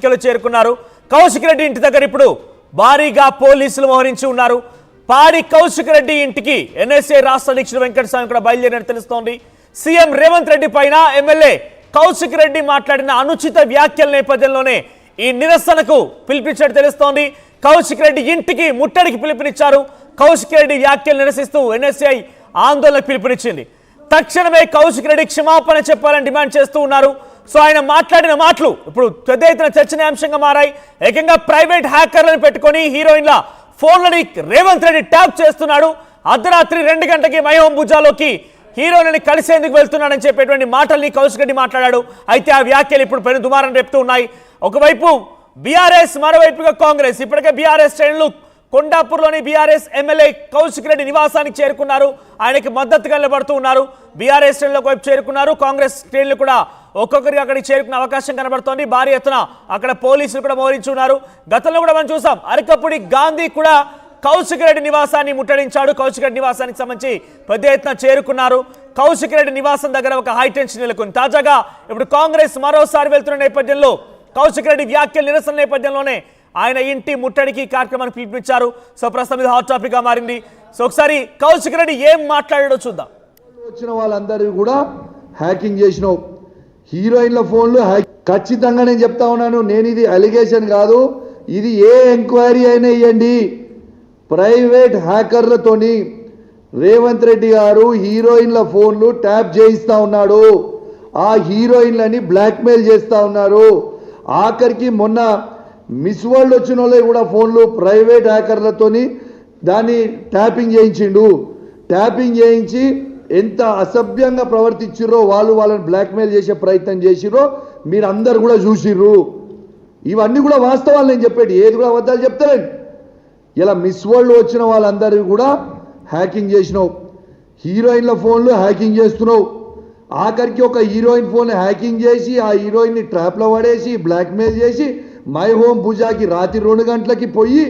చేరుకున్నారు. కౌశిక్ రెడ్డి ఇంటి దగ్గర ఇప్పుడు భారీగా పోలీసులు మోహరించి ఉన్నారు. పాడి కౌశిక్ రెడ్డి ఇంటికి ఎన్ఎస్ఏ రాష్ట్ర అధ్యక్షుడు వెంకటస్వామి కూడా బయలుదేరినట్టు తెలుస్తోంది. సీఎం రేవంత్ రెడ్డి పైన ఎమ్మెల్యే కౌశిక్ రెడ్డి మాట్లాడిన అనుచిత వ్యాఖ్యల నేపథ్యంలోనే ఈ నిరసనకు పిలుపునిచ్చినట్టు తెలుస్తోంది. కౌశిక్ రెడ్డి ఇంటికి ముట్టడికి పిలుపునిచ్చారు. కౌశిక్ రెడ్డి వ్యాఖ్యలు నిరసిస్తూ ఎన్ఎస్ఏ ఆందోళనకు పిలుపునిచ్చింది. తక్షణమే కౌశిక్ రెడ్డి క్షమాపణ చెప్పాలని డిమాండ్ చేస్తూ ఉన్నారు. సో ఆయన మాట్లాడిన మాటలు ఇప్పుడు పెద్ద ఎత్తున చర్చనీయాంశంగా మారాయి. ఏకంగా ప్రైవేట్ హ్యాకర్లను పెట్టుకొని హీరోయిన్ల ఫోన్లని రేవంత్ రెడ్డి ట్యాప్ చేస్తున్నాడు. అర్ధరాత్రి 2 గంటకి మైహోం భుజాలోకి హీరోయిన్ని కలిసేందుకు వెళ్తున్నాడని చెప్పేటువంటి మాటల్ని కౌశిక్ రెడ్డి మాట్లాడాడు. అయితే ఆ వ్యాఖ్యలు ఇప్పుడు పెను దుమారం రేపుతూ ఉన్నాయి. ఒకవైపు బీఆర్ఎస్, మరోవైపుగా కాంగ్రెస్. ఇప్పటికే బీఆర్ఎస్ శ్రేణులు కొండాపూర్లోని బీఆర్ఎస్ ఎమ్మెల్యే కౌశిక్ రెడ్డి నివాసానికి చేరుకున్నారు. ఆయనకి మద్దతుగా నిలబడుతూ ఉన్నారు. బీఆర్ఎస్ శ్రేణులకు వైపు చేరుకున్నారు. కాంగ్రెస్ శ్రేణులు కూడా ఒక్కొక్కరికి అక్కడికి చేరుకునే అవకాశం కనబడుతోంది. భారీ ఎత్తున అక్కడ పోలీసులు కూడా మోహరించున్నారు. గతంలో కూడా మనం చూసాం, అరకపుడి గాంధీ కూడా కౌశిక్ రెడ్డి నివాసాన్ని ముట్టడించాడు. కౌశిక్ రెడ్డి నివాసానికి సంబంధించి పెద్ద ఎత్తున చేరుకున్నారు. కౌశిక్ రెడ్డి నివాసం దగ్గర ఒక హైటెన్షన్ నెలకొంది. తాజాగా ఇప్పుడు కాంగ్రెస్ మరోసారి వెళ్తున్న నేపథ్యంలో కౌశిక్ రెడ్డి వ్యాఖ్యల నిరసన నేపథ్యంలోనే ఆయన ఇంటి ముట్టడికి కార్యక్రమాన్ని పిలుపునిచ్చారు. సో ప్రస్తుతం ఇది హాట్ టాపిక్ గా మారింది. సో ఒకసారి కౌశిక్ రెడ్డి ఏం మాట్లాడాడో చూద్దాం. వచ్చిన వాళ్ళందరూ కూడా హ్యాకింగ్ చేసినావు, హీరోయిన్ల ఫోన్లు ఖచ్చితంగా నేను చెప్తా ఉన్నాను. నేను ఇది అలిగేషన్ కాదు, ఇది ఏ ఎంక్వైరీ అయినా ఇవ్వండి. ప్రైవేట్ హ్యాకర్లతోని రేవంత్ రెడ్డి గారు హీరోయిన్ల ఫోన్లు ట్యాప్ చేయిస్తా ఉన్నాడు. ఆ హీరోయిన్లని బ్లాక్మెయిల్ చేస్తూ ఉన్నారు. ఆఖరికి మొన్న మిస్ వరల్డ్ వచ్చిన వాళ్ళే కూడా ఫోన్లు ప్రైవేట్ హ్యాకర్లతోని దాన్ని ట్యాపింగ్ చేయించిండు. ట్యాపింగ్ చేయించి ఎంత అసభ్యంగా ప్రవర్తించిర్రో, వాళ్ళని బ్లాక్మెయిల్ చేసే ప్రయత్నం చేసిర్రో మీరు అందరు కూడా చూసిర్రు. ఇవన్నీ కూడా వాస్తవాలు నేను చెప్పేది, ఏది కూడా అబద్ధాలు చెప్తారండి. ఇలా మిస్ వరల్డ్ వచ్చిన వాళ్ళందరూ కూడా హ్యాకింగ్ చేసినావు, హీరోయిన్ల ఫోన్లు హ్యాకింగ్ చేస్తున్నావు. ఆఖరికి ఒక హీరోయిన్ ఫోన్ హ్యాకింగ్ చేసి ఆ హీరోయిన్ని ట్రాప్లో పడేసి బ్లాక్మెయిల్ చేసి మై హోమ్ పూజాకి రాత్రి 2 గంటలకి పోయి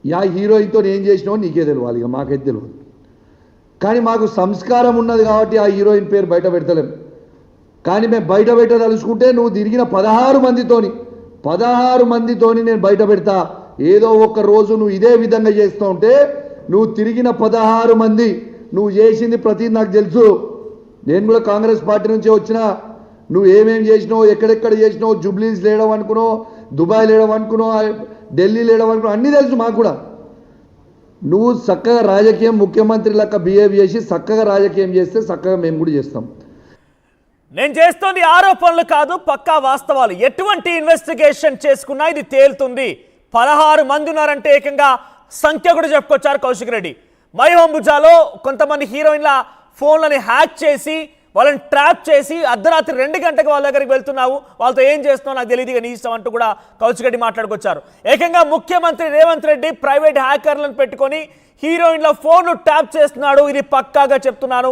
ఆ హీరోయిన్తో ఏం చేసినావు నీకే తెలియాలి, ఇక మాకైతే తెలియదు. కానీ మాకు సంస్కారం ఉన్నది కాబట్టి ఆ హీరోయిన్ పేరు బయట పెడతలేం. కానీ మేము బయట పెట్టదలుచుకుంటే నువ్వు తిరిగిన 16 మందితోని నేను బయట పెడతా. ఏదో ఒక రోజు నువ్వు ఇదే విధంగా చేస్తూ ఉంటే నువ్వు తిరిగిన 16 మంది నువ్వు చేసింది ప్రతి నాకు తెలుసు. నేను కూడా కాంగ్రెస్ పార్టీ నుంచి వచ్చిన, నువ్వు ఏమేం చేసినావు, ఎక్కడెక్కడ చేసినావు, జూబ్లీస్ లేడం అనుకున్నావు, దుబాయ్ లేడం అనుకున్నావు, ఢిల్లీ లేడం అనుకున్నావు, అన్నీ తెలుసు మాకు కూడా. నువ్వు చక్కగా రాజకీయం ముఖ్యమంత్రి లెక్క బిహేవ్ చేసి చక్కగా రాజకీయం చేస్తే చక్కగా మేము కూడా చేస్తాం. నేను చేస్తోంది ఆరోపణలు కాదు, పక్కా వాస్తవాలు. ఎటువంటి ఇన్వెస్టిగేషన్ చేసుకున్నా ఇది తేలుతుంది. 16 మంది ఉన్నారంటే ఏకంగా సంఖ్య కూడా చెప్పుకొచ్చారు కౌశిక్ రెడ్డి. మైహోం భుజాలో కొంతమంది హీరోయిన్ల ఫోన్లని హ్యాక్ చేసి వాళ్ళని ట్రాప్ చేసి అర్ధరాత్రి 2 గంటలకు వాళ్ళ దగ్గరికి వెళ్తున్నావు, వాళ్ళతో ఏం చేస్తున్నావు నాకు తెలియదు, నీ ఇష్టం అంటూ కూడా కౌశిక్ రెడ్డి మాట్లాడుకొచ్చారు. ఏకంగా ముఖ్యమంత్రి రేవంత్ రెడ్డి ప్రైవేట్ హ్యాకర్లను పెట్టుకొని హీరోయిన్ల ఫోన్లు ట్యాప్ చేస్తున్నాడు. ఇది పక్కాగా చెప్తున్నాను,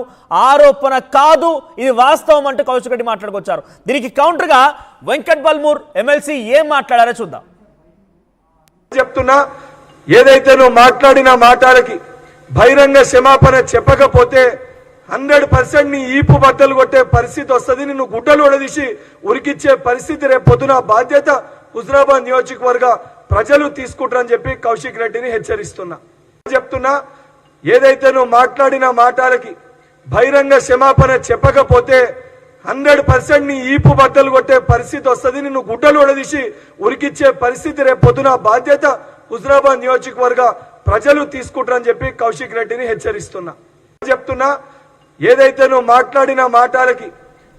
ఆరోపణ కాదు, ఇది వాస్తవం అంటూ కౌశిక్ రెడ్డి మాట్లాడుకొచ్చారు. దీనికి కౌంటర్గా వెంకట్ బల్మూర్ ఎమ్మెల్సీ ఏం మాట్లాడారో చూద్దాం. చెప్తున్నా, ఏదైతే నువ్వు మాట్లాడిన మాటలకి బహిరంగ క్షమాపణ చెప్పకపోతే 100% నీ ఈపు బద్దలు కొట్టే పరిస్థితి వస్తుంది. నిన్ను గుడ్డలు ఒడదీసి ఉరికిచ్చే పరిస్థితి రేపు పొద్దున బాధ్యత హుజరాబాద్ నియోజకవర్గ ప్రజలు తీసుకుంటారని చెప్పి కౌశిక్ రెడ్డిని హెచ్చరిస్తున్నా. చెప్తున్నా, ఏదైతే నువ్వు మాట్లాడిన మాటలకి బహిరంగ క్షమాపణ చెప్పకపోతే 100% నీ ఈపు బద్దలు కొట్టే పరిస్థితి వస్తుంది. నిన్ను గుడ్డలు ఒడదీసి ఉరికిచ్చే పరిస్థితి రేపు పొద్దున బాధ్యత హుజరాబాద్ నియోజకవర్గ ప్రజలు తీసుకుంటారని చెప్పి కౌశిక్ రెడ్డిని హెచ్చరిస్తున్నా. చెప్తున్నా, ఏదైతే నువ్వు మాట్లాడిన మాటలకి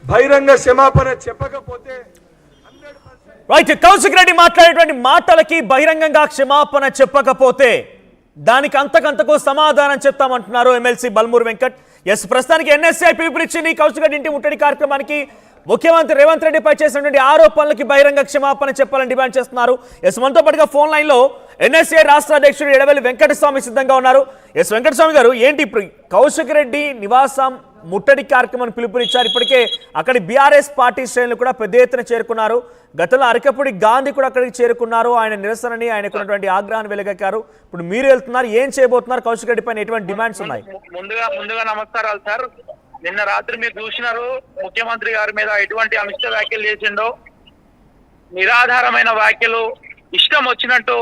బహిరంగ క్షమాపణ చెప్పకపోతే రైట్, కౌశిక్ రెడ్డి మాట్లాడేటువంటి మాటలకి బహిరంగంగా క్షమాపణ చెప్పకపోతే దానికి అంతకంతకు సమాధానం చెప్తామంటున్నారు ఎమ్మెల్సీ బల్మూర్ వెంకట్. ఎస్, ప్రస్తుతానికి ఎన్ఎస్ఐ పిలుపునిచ్చింది కౌశిక్ రెడ్డి ఇంటి ముట్టడి కార్యక్రమానికి. ముఖ్యమంత్రి రేవంత్ రెడ్డిపై చేసినటువంటి ఆరోపణలకి బహిరంగ క్షమాపణ చెప్పాలని డిమాండ్ చేస్తున్నారు. ఎస్, మనతో పాటుగా ఫోన్ లైన్ లో ఎన్ఎస్ఏ రాష్ట్ర అధ్యక్షుడు ఎడవెల్లి వెంకటస్వామి సిద్ధంగా ఉన్నారు. ఎస్ వెంకటస్వామి గారు, ఏంటి ఇప్పుడు కౌశిక్ రెడ్డి నివాసం ముట్టడి కార్యక్రమాన్ని పిలుపునిచ్చారు. ఇప్పటికే అక్కడి బీఆర్ఎస్ పార్టీ శ్రేణులు కూడా పెద్ద ఎత్తున చేరుకున్నారు. గతంలో అరకపుడి గాంధీ కూడా అక్కడికి చేరుకున్నారు. ఆయన నిరసనని, ఆయనకున్నటువంటి ఆగ్రహాన్ని వెలుగక్కారు. ఇప్పుడు మీరు వెళ్తున్నారు, ఏం చేయబోతున్నారు? కౌశిక్ రెడ్డి పైన ఎటువంటి డిమాండ్స్ ఉన్నాయి? ముందుగా నమస్కారాలు సార్. నిన్న రాత్రి మీరు చూసినారు ముఖ్యమంత్రి గారి మీద ఎటువంటి అనిష్ట వ్యాఖ్యలు చేసిండో. నిరాధారమైన వ్యాఖ్యలు, ఇష్టం వచ్చినట్టు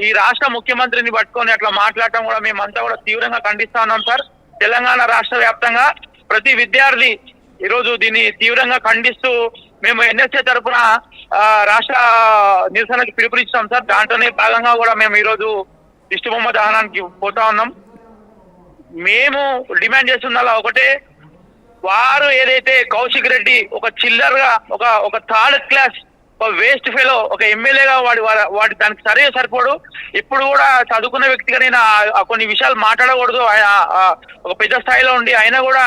ఈ రాష్ట్ర ముఖ్యమంత్రిని పట్టుకొని అట్లా మాట్లాడటం కూడా మేమంతా కూడా తీవ్రంగా ఖండిస్తా ఉన్నాం సార్. తెలంగాణ రాష్ట్ర వ్యాప్తంగా ప్రతి విద్యార్థి ఈరోజు దీన్ని తీవ్రంగా ఖండిస్తూ మేము ఎన్ఎస్ఏ తరఫున రాష్ట్ర నిరసనకి పిలుపునిస్తాం సార్. దాంట్లోనే భాగంగా కూడా మేము ఈరోజు దిష్టిబొమ్మ దహనానికి పోతా ఉన్నాం. మేము డిమాండ్ చేస్తున్నలా ఒకటే, వారు ఏదైతే కౌశిక్ రెడ్డి ఒక చిల్లర్ గా ఒక థర్డ్ క్లాస్ ఒక వేస్ట్ ఫెలో ఒక ఎమ్మెల్యేగా వాడి దానికి సరిపోడు. ఇప్పుడు కూడా చదువుకున్న వ్యక్తిగా నేను కొన్ని విషయాలు మాట్లాడకూడదు, ఒక పెద్ద స్థాయిలో ఉండి అయినా కూడా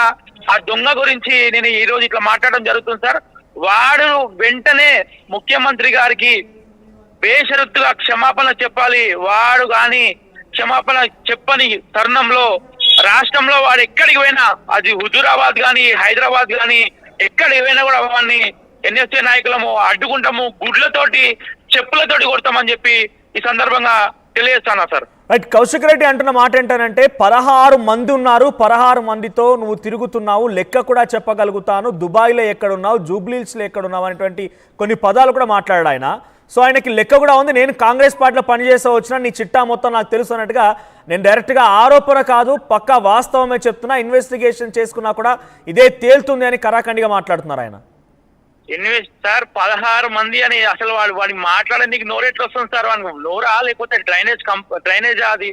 ఆ దొంగ గురించి నేను ఈ రోజు ఇట్లా మాట్లాడడం జరుగుతుంది సార్. వాడు వెంటనే ముఖ్యమంత్రి గారికి బేషరతుగా క్షమాపణ చెప్పాలి. వాడు కానీ క్షమాపణ చెప్పని తరుణంలో రాష్ట్రంలో వాడు ఎక్కడికి పోయినా, అది హుజూరాబాద్ కానీ హైదరాబాద్ కానీ ఎక్కడికి పోయినా కూడా వాడిని ఎన్ఎస్ఏ నాయకులము అడ్డుకుంటాము, గుడ్లతోటి చెప్పులతోటి కొడతామని చెప్పి ఈ సందర్భంగా తెలియజేస్తాను సార్. రైట్, కౌశిక్ రెడ్డి అంటున్న మాట ఏంటంటే 16 మంది ఉన్నారు, 16 మందితో నువ్వు తిరుగుతున్నావు, లెక్క కూడా చెప్పగలుగుతాను, దుబాయ్లో ఎక్కడున్నావు, జూబ్లీహిల్స్లో ఎక్కడున్నావు అనేటువంటి కొన్ని పదాలు కూడా మాట్లాడాడు ఆయన. సో ఆయనకి లెక్క కూడా ఉంది, నేను కాంగ్రెస్ పార్టీలో పనిచేసే వచ్చినా నీ చిట్టా మొత్తం నాకు తెలుసు అన్నట్టుగా, నేను డైరెక్ట్గా ఆరోపణ కాదు పక్కా వాస్తవమే చెప్తున్నా, ఇన్వెస్టిగేషన్ చేసుకున్నా కూడా ఇదే తేలుతుంది అని కరాఖండిగా మాట్లాడుతున్నారు ఆయన. సార్ 16 మంది అని అసలు వాడి మాట్లాడడానికి నోరెట్లు వస్తుంది సార్? వాడికి నోరా లేకపోతే డ్రైనేజ్ అది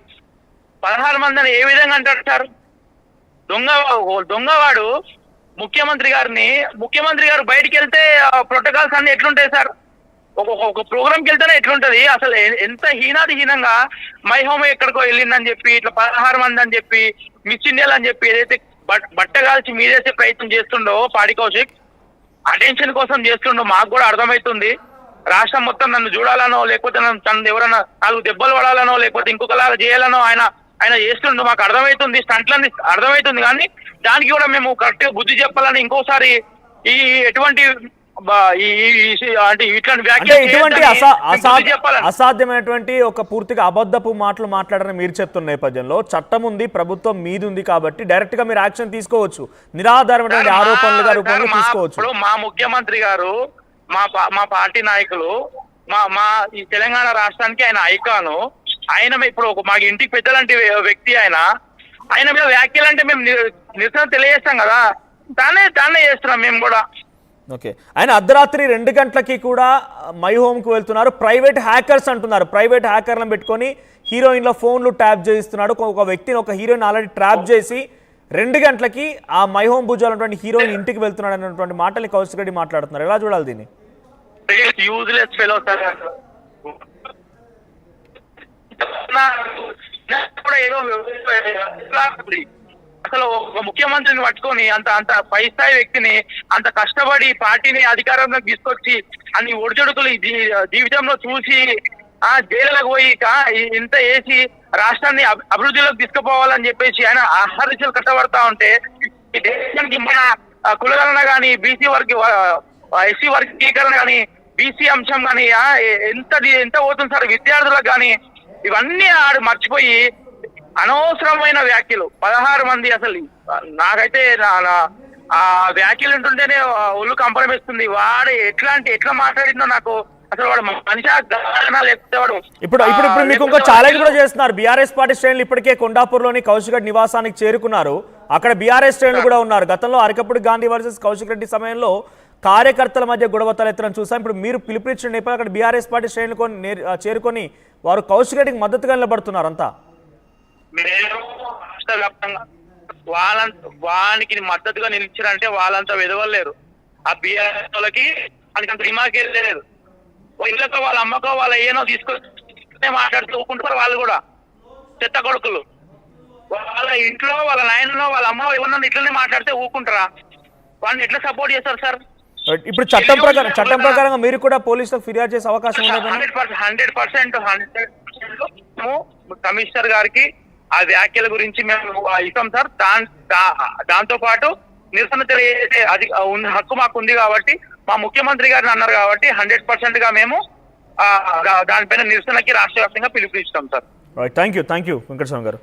16 మంది అని ఏ విధంగా అంటారు సార్? దొంగవాడు ముఖ్యమంత్రి గారు బయటికి వెళ్తే ప్రోటోకాల్స్ అన్ని ఎట్లుంటాయి సార్? ఒక ప్రోగ్రామ్కి వెళ్తేనే ఎట్లుంటది? అసలు ఎంత హీనంగా మై హోమ్ ఎక్కడికో వెళ్ళిందని చెప్పి ఇట్లా 16 మంది అని చెప్పి మిస్ ఇండియాలు అని చెప్పి ఏదైతే బట్టగాల్చి మీదేసే ప్రయత్నం చేస్తుండో పాడి కౌశిక్, అటెన్షన్ కోసం చేస్తుండో మాకు కూడా అర్థమవుతుంది. రాష్ట్రం మొత్తం నన్ను చూడాలనో లేకపోతే తను ఎవరైనా 4 దెబ్బలు పడాలనో లేకపోతే ఇంకొకలాగా చేయాలనో ఆయన చేస్తుండో మాకు అర్థమవుతుంది, స్టంట్లన్నీ అర్థమవుతుంది. కానీ దానికి కూడా మేము కరెక్ట్ గా బుద్ధి చెప్పాలని ఇంకోసారి ఈ ఎటువంటి ఇటువంటి అసాధ్యమైనటువంటి ఒక పూర్తిగా అబద్ధపు మాటలు మాట్లాడారని మీరు చెప్తున్న నేపథ్యంలో చట్టం ఉంది, ప్రభుత్వం మీది ఉంది కాబట్టి డైరెక్ట్ గా మీరు యాక్షన్ తీసుకోవచ్చు, నిరాధారమైనటువంటి ఆరోపణలుగా రూపంలో తీసుకోవచ్చు. ఇప్పుడు మా ముఖ్యమంత్రి గారు, మా పార్టీ నాయకులు, మా ఈ తెలంగాణ రాష్ట్రానికి ఆయన ఐకాను, ఆయన ఇప్పుడు మాకు ఇంటికి పెద్దలాంటి వ్యక్తి ఆయన మీద వ్యాఖ్యలు అంటే మేము నిరసన తెలియజేస్తాం కదా, దాన్నే చేస్తున్నాం మేము కూడా. ఓకే, ఆయన అర్ధరాత్రి 2 గంటలకి కూడా మై హోమ్కి వెళ్తున్నారు, ప్రైవేట్ హ్యాకర్స్ అంటున్నారు, ప్రైవేట్ హ్యాకర్లను పెట్టుకొని హీరోయిన్ల ఫోన్లు ట్యాప్ చేయిస్తున్నాడు. ఒక వ్యక్తిని, ఒక హీరోయిన్ ఆల్రెడీ ట్రాప్ చేసి 2 గంటలకి ఆ మై హోమ్ బుజ్జాలన్నటువంటి హీరోయిన్ ఇంటికి వెళ్తున్నాడు అన్నటువంటి మాటల్ని కౌశిక్ రెడ్డి మాట్లాడుతున్నారు. ఎలా చూడాలి దీన్ని? Useless fellow sir. అసలు ఒక ముఖ్యమంత్రిని పట్టుకొని అంత పై స్థాయి వ్యక్తిని అంత కష్టపడి పార్టీని అధికారంలోకి తీసుకొచ్చి అన్ని ఒడిచొడుకులు జీవితంలో చూసి జైలులకు పోయి ఇంత వేసి రాష్ట్రాన్ని అభివృద్ధిలోకి తీసుకుపోవాలని చెప్పేసి ఆయన ఆహార్యలు కష్టపడతా ఉంటే ఈ దేశానికి మన కులగణన కానీ, బీసీ ఎస్సీ వర్గీకరణ కానీ, బీసీ అంశం కానీ ఎంత పోతుంది సార్? విద్యార్థులకు కానీ ఇవన్నీ ఆడు మర్చిపోయి అనవసరమైన వ్యాఖ్యలు 16 మంది. అసలు నాకైతే ఆ వ్యాఖ్యలు ఉంటుంటేనే ఒళ్ళు కంపరమేస్తుంది. వాడు ఎట్లా మాట్లాడిందో నాకు అసలు వాడు మనిషి లేకపోతే వాడు ఇప్పుడు మీకు ఇంకో ఛాలెంజ్ కూడా చేస్తున్నారు. బీఆర్ఎస్ పార్టీ శ్రేణులు ఇప్పటికే కొండాపూర్లోని కౌశిక్ రెడ్డి నివాసానికి చేరుకున్నారు. అక్కడ బీఆర్ఎస్ శ్రేణులు కూడా ఉన్నారు. గతంలో అరకప్పుడు గాంధీ వర్సెస్ కౌశిక్ రెడ్డి సమయంలో కార్యకర్తల మధ్య గొడవ తలెత్తడం చూసాం. ఇప్పుడు మీరు పిలుపునిచ్చిన నేపథ్యంలో అక్కడ బీఆర్ఎస్ పార్టీ శ్రేణులు చేరుకొని వారు కౌశిక్ రెడ్డికి మద్దతుగా నిలబడుతున్నారు. అంతా మేము రాష్ట్ర వ్యాప్తంగా వానికి మద్దతుగా నిలిచారంటే వాళ్ళంతా వెదవలేరు. ఆ బీఆర్ఎస్ వాళ్ళకి అంత దిమాగ్ లేదు. ఇళ్ళకో వాళ్ళ అమ్మకో వాళ్ళ ఏనో తీసుకొని మాట్లాడుతూ ఊకుంటారు. వాళ్ళు కూడా చెత్త కొడుకులు. వాళ్ళ ఇంట్లో వాళ్ళ నాయనో వాళ్ళ అమ్మ ఎవరన్నా ఇట్లనే మాట్లాడితే ఊకుంటారా? వాళ్ళని ఎట్లా సపోర్ట్ చేస్తారు సార్? ఇప్పుడు చట్టం ప్రకారంగా మీరు కూడా పోలీసులకు ఫిర్యాదు చేసే అవకాశం ఉంది. 100% కమిషనర్ గారికి ఆ వ్యాఖ్యల గురించి మేము ఇస్తాం సార్. దాంతో పాటు నిరసన తెలియజేసే అది హక్కు మాకు ఉంది కాబట్టి, మా ముఖ్యమంత్రి గారిని అన్నారు కాబట్టి 100% గా మేము దానిపైన నిరసనకి రాష్ట్ర వ్యాప్తంగా పిలుపునిస్తాం సార్. థ్యాంక్ యూ వెంకటస్వామి గారు.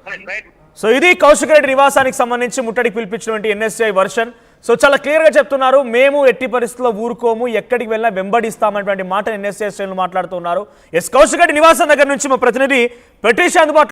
సో ఇది కౌశిక్ రెడ్డి నివాసానికి సంబంధించి ముట్టడికి పిలిపించినటువంటి ఎన్ఎస్ఐ వర్షన్. సో చాలా క్లియర్గా చెప్తున్నారు, మేము ఎట్టి పరిస్థితుల్లో ఊరుకోము, ఎక్కడికి వెళ్ళినా వెంబడిస్తామనేటువంటి మాట ఎన్ఎస్ఏ శ్రేణులు మాట్లాడుతున్నారు. ఎస్ కౌశిక్ రెడ్డి నివాసం దగ్గర నుంచి మా ప్రతినిధి పెట్రీషా అందుబాటులో